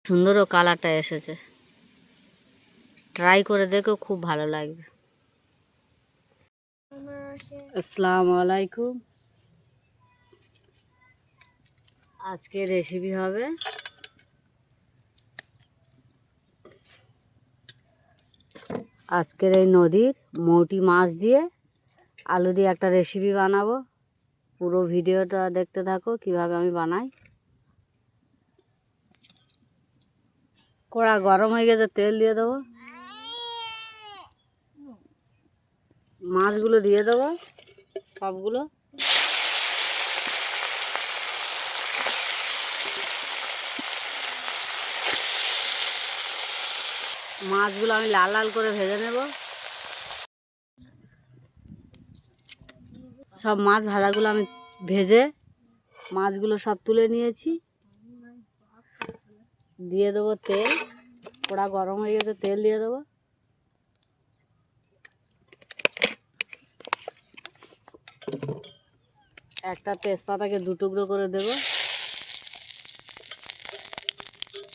সুন্দরও কালারটা এসেছে, ট্রাই করে দেখো, খুব ভালো লাগবে। আসসালামু আলাইকুম। আজকে রেসিপি হবে আজকের এই নদীর মৌটি মাছ দিয়ে আলু দিয়ে একটা রেসিপি বানাবো। পুরো ভিডিওটা দেখতে থাকো কিভাবে আমি বানাই। কড়া গরম হয়ে গেছে, তেল দিয়ে দেবো, মাছগুলো দিয়ে দেবো সবগুলো। মাছগুলো আমি লাল লাল করে ভেজে নেব। সব মাছ ভাজাগুলো আমি ভেজে মাছগুলো সব তুলে নিয়েছি। দিয়ে দেবো তেল, কড়া গরম হয়ে গেছে, তেল দিয়ে দেবো। একটা তেজপাতাকে দু টুকরো করে দেবো।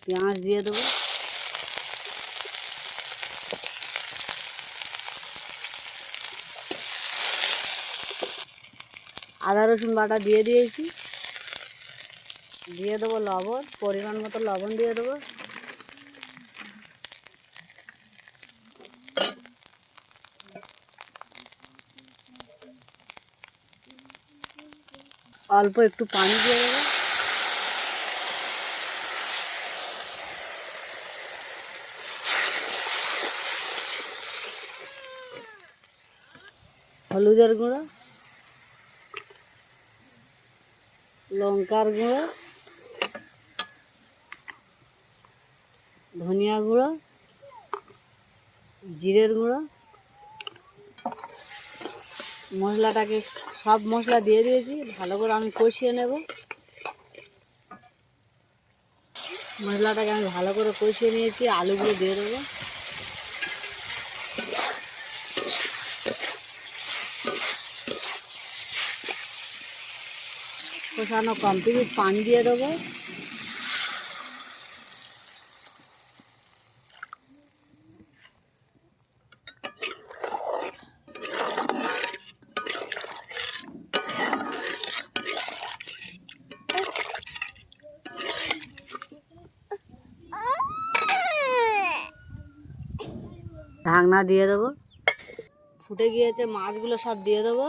পেঁয়াজ দিয়ে দেবো। আদা রসুন বাটা দিয়ে দিয়েছি। দিয়ে দেবো লবণ, পরিমাণ মতো লবণ দিয়ে দেবো। অল্প একটু পানি দিয়ে দেবো। হলুদের গুঁড়ো, লঙ্কার গুঁড়ো, ধনিয়া গুঁড়ো, জিরের গুঁড়ো। মশলাটাকে সব মশলা দিয়ে দিয়েছি, ভালো করে আমি কষিয়ে নেব। মশলাটাকে আমি ভালো করে কষিয়ে নিয়েছি, আলুগুলো দিয়ে দেবো। কষানো কমপ্লিট, পানি দিয়ে দেবো। ঢাকনা দিয়ে দেবো। ফুটে গিয়েছে, মাছগুলো সব দিয়ে দেবো।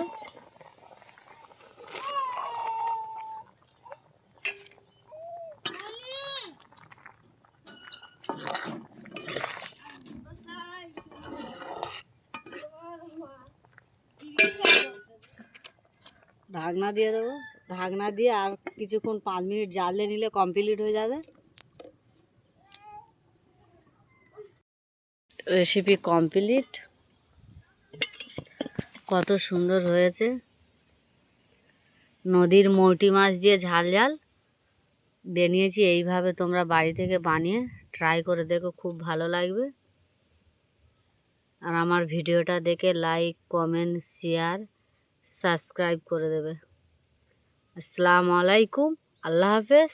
ঢাকনা দিয়ে দেবো। ঢাকনা দিয়ে আর কিছুক্ষণ 5 মিনিট জ্বালে নিলে কমপ্লিট হয়ে যাবে। Recipe complete. কত সুন্দর হয়েছে। নদীর মৌটি মাছ দিয়ে ঝাল ঝাল বানিয়েছি। এইভাবে তোমরা বাড়ি থেকে বানিয়ে ট্রাই করে দেখো, খুব ভালো লাগবে। আর আমার ভিডিওটা দেখে লাইক, কমেন্ট, শেয়ার, সাবস্ক্রাইব করে দেবে। আসসালামু আলাইকুম, আল্লাহ হাফেজ।